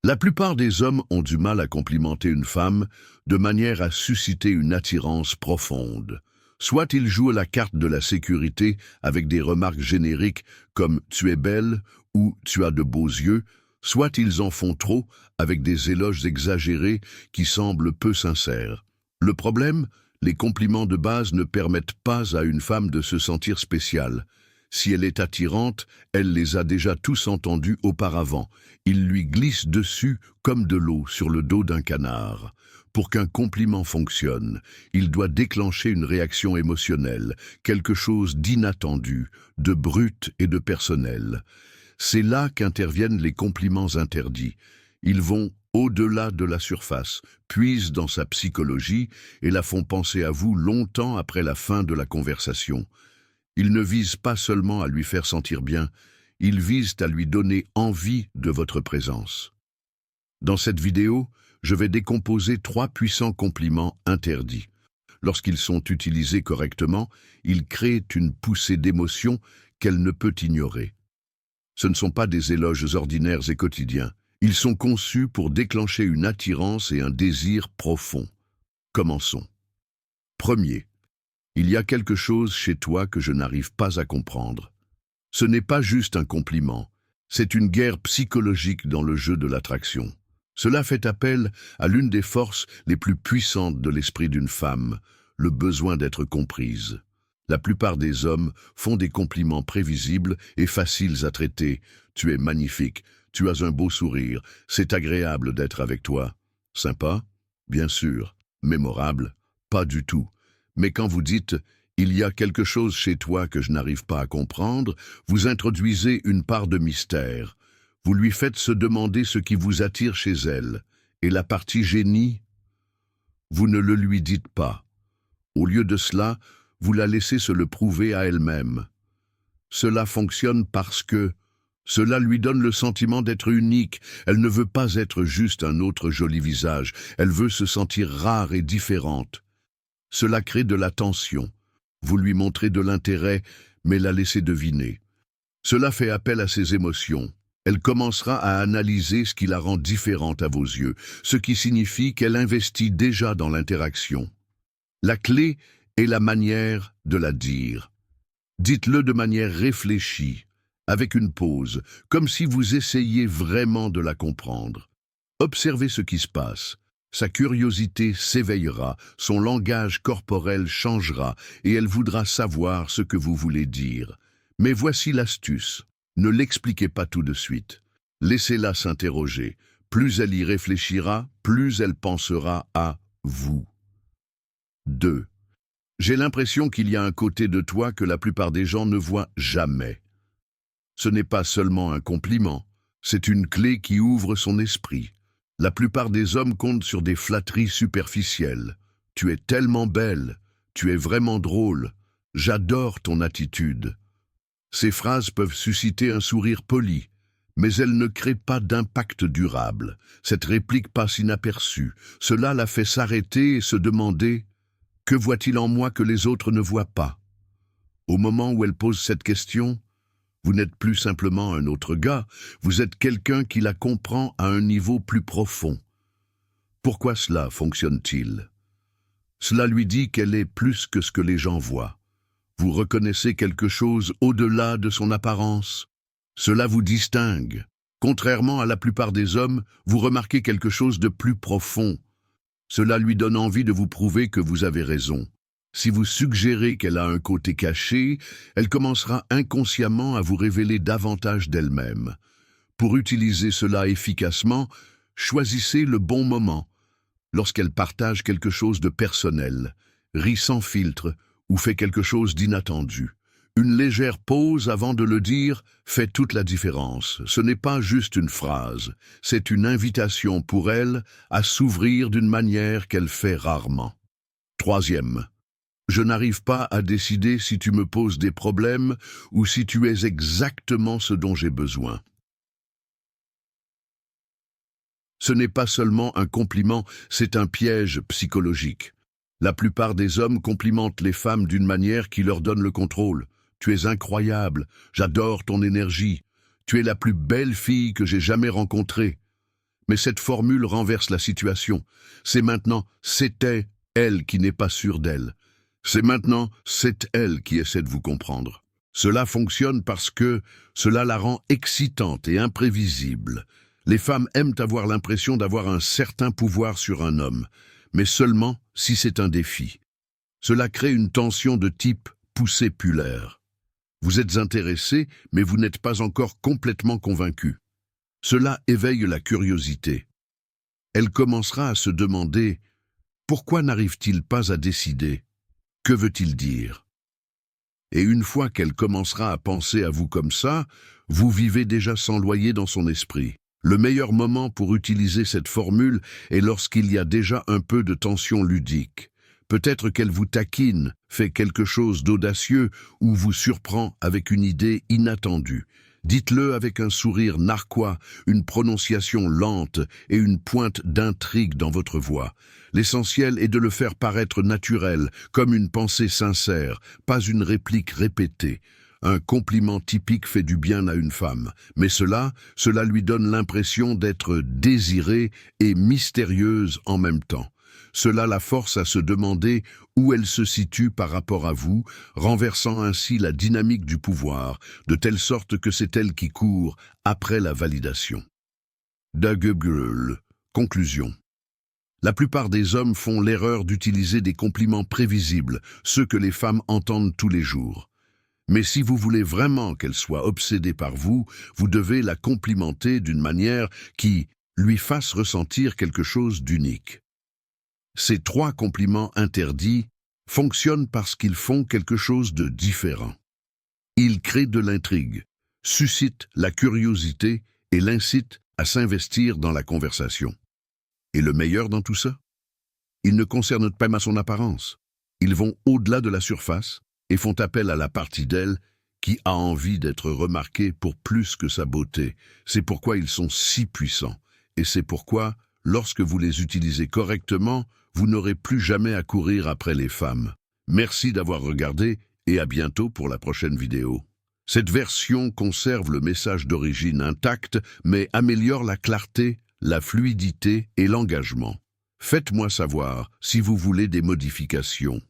La plupart des hommes ont du mal à complimenter une femme de manière à susciter une attirance profonde. Soit ils jouent la carte de la sécurité avec des remarques génériques comme « tu es belle » ou « tu as de beaux yeux », soit ils en font trop avec des éloges exagérés qui semblent peu sincères. Le problème, les compliments de base ne permettent pas à une femme de se sentir spéciale. Si elle est attirante, elle les a déjà tous entendus auparavant. Ils lui glissent dessus comme de l'eau sur le dos d'un canard. Pour qu'un compliment fonctionne, il doit déclencher une réaction émotionnelle, quelque chose d'inattendu, de brut et de personnel. C'est là qu'interviennent les compliments interdits. Ils vont au-delà de la surface, puisent dans sa psychologie et la font penser à vous longtemps après la fin de la conversation. Ils ne visent pas seulement à lui faire sentir bien, ils visent à lui donner envie de votre présence. Dans cette vidéo, je vais décomposer 3 puissants compliments interdits. Lorsqu'ils sont utilisés correctement, ils créent une poussée d'émotion qu'elle ne peut ignorer. Ce ne sont pas des éloges ordinaires et quotidiens. Ils sont conçus pour déclencher une attirance et un désir profond. Commençons. Premier. Il y a quelque chose chez toi que je n'arrive pas à comprendre. Ce n'est pas juste un compliment, c'est une guerre psychologique dans le jeu de l'attraction. Cela fait appel à l'une des forces les plus puissantes de l'esprit d'une femme, le besoin d'être comprise. La plupart des hommes font des compliments prévisibles et faciles à traiter. Tu es magnifique, tu as un beau sourire, c'est agréable d'être avec toi. Sympa? Bien sûr. Mémorable? Pas du tout. Mais quand vous dites « il y a quelque chose chez toi que je n'arrive pas à comprendre », vous introduisez une part de mystère. Vous lui faites se demander ce qui vous attire chez elle. Et la partie génie, vous ne le lui dites pas. Au lieu de cela, vous la laissez se le prouver à elle-même. Cela fonctionne parce que cela lui donne le sentiment d'être unique. Elle ne veut pas être juste un autre joli visage. Elle veut se sentir rare et différente. Cela crée de la tension. Vous lui montrez de l'intérêt, mais la laissez deviner. Cela fait appel à ses émotions. Elle commencera à analyser ce qui la rend différente à vos yeux, ce qui signifie qu'elle investit déjà dans l'interaction. La clé est la manière de la dire. Dites-le de manière réfléchie, avec une pause, comme si vous essayiez vraiment de la comprendre. Observez ce qui se passe. Sa curiosité s'éveillera, son langage corporel changera et elle voudra savoir ce que vous voulez dire. Mais voici l'astuce. Ne l'expliquez pas tout de suite. Laissez-la s'interroger. Plus elle y réfléchira, plus elle pensera à vous. 2. J'ai l'impression qu'il y a un côté de toi que la plupart des gens ne voient jamais. Ce n'est pas seulement un compliment, c'est une clé qui ouvre son esprit. La plupart des hommes comptent sur des flatteries superficielles. Tu es tellement belle, tu es vraiment drôle, j'adore ton attitude. Ces phrases peuvent susciter un sourire poli, mais elles ne créent pas d'impact durable. Cette réplique passe inaperçue. Cela la fait s'arrêter et se demander « Que voit-il en moi que les autres ne voient pas ?» Au moment où elle pose cette question, vous n'êtes plus simplement un autre gars, vous êtes quelqu'un qui la comprend à un niveau plus profond. Pourquoi cela fonctionne-t-il? Cela lui dit qu'elle est plus que ce que les gens voient. Vous reconnaissez quelque chose au-delà de son apparence. Cela vous distingue. Contrairement à la plupart des hommes, vous remarquez quelque chose de plus profond. Cela lui donne envie de vous prouver que vous avez raison. Si vous suggérez qu'elle a un côté caché, elle commencera inconsciemment à vous révéler davantage d'elle-même. Pour utiliser cela efficacement, choisissez le bon moment. Lorsqu'elle partage quelque chose de personnel, rit sans filtre ou fait quelque chose d'inattendu. Une légère pause avant de le dire fait toute la différence. Ce n'est pas juste une phrase, c'est une invitation pour elle à s'ouvrir d'une manière qu'elle fait rarement. 3. Je n'arrive pas à décider si tu me poses des problèmes ou si tu es exactement ce dont j'ai besoin. Ce n'est pas seulement un compliment, c'est un piège psychologique. La plupart des hommes complimentent les femmes d'une manière qui leur donne le contrôle. Tu es incroyable, j'adore ton énergie, tu es la plus belle fille que j'ai jamais rencontrée. Mais cette formule renverse la situation. C'est maintenant « c'était elle qui n'est pas sûre d'elle ». C'est maintenant « c'est elle qui essaie de vous comprendre ». Cela fonctionne parce que cela la rend excitante et imprévisible. Les femmes aiment avoir l'impression d'avoir un certain pouvoir sur un homme, mais seulement si c'est un défi. Cela crée une tension de type poussée pulaire. Vous êtes intéressé, mais vous n'êtes pas encore complètement convaincu. Cela éveille la curiosité. Elle commencera à se demander « Pourquoi n'arrive-t-il pas à décider? Que veut-il dire ?» Et une fois qu'elle commencera à penser à vous comme ça, vous vivez déjà sans loyer dans son esprit. Le meilleur moment pour utiliser cette formule est lorsqu'il y a déjà un peu de tension ludique. Peut-être qu'elle vous taquine, fait quelque chose d'audacieux ou vous surprend avec une idée inattendue. Dites-le avec un sourire narquois, une prononciation lente et une pointe d'intrigue dans votre voix. L'essentiel est de le faire paraître naturel, comme une pensée sincère, pas une réplique répétée. Un compliment typique fait du bien à une femme, mais cela lui donne l'impression d'être désirée et mystérieuse en même temps. Cela la force à se demander où elle se situe par rapport à vous, renversant ainsi la dynamique du pouvoir, de telle sorte que c'est elle qui court après la validation. Conclusion. La plupart des hommes font l'erreur d'utiliser des compliments prévisibles, ceux que les femmes entendent tous les jours. Mais si vous voulez vraiment qu'elle soit obsédée par vous, vous devez la complimenter d'une manière qui lui fasse ressentir quelque chose d'unique. Ces 3 compliments interdits fonctionnent parce qu'ils font quelque chose de différent. Ils créent de l'intrigue, suscitent la curiosité et l'incitent à s'investir dans la conversation. Et le meilleur dans tout ça? Ils ne concernent pas son apparence. Ils vont au-delà de la surface et font appel à la partie d'elle qui a envie d'être remarquée pour plus que sa beauté. C'est pourquoi ils sont si puissants. Et c'est pourquoi, lorsque vous les utilisez correctement, vous n'aurez plus jamais à courir après les femmes. Merci d'avoir regardé et à bientôt pour la prochaine vidéo. Cette version conserve le message d'origine intact, mais améliore la clarté, la fluidité et l'engagement. Faites-moi savoir si vous voulez des modifications.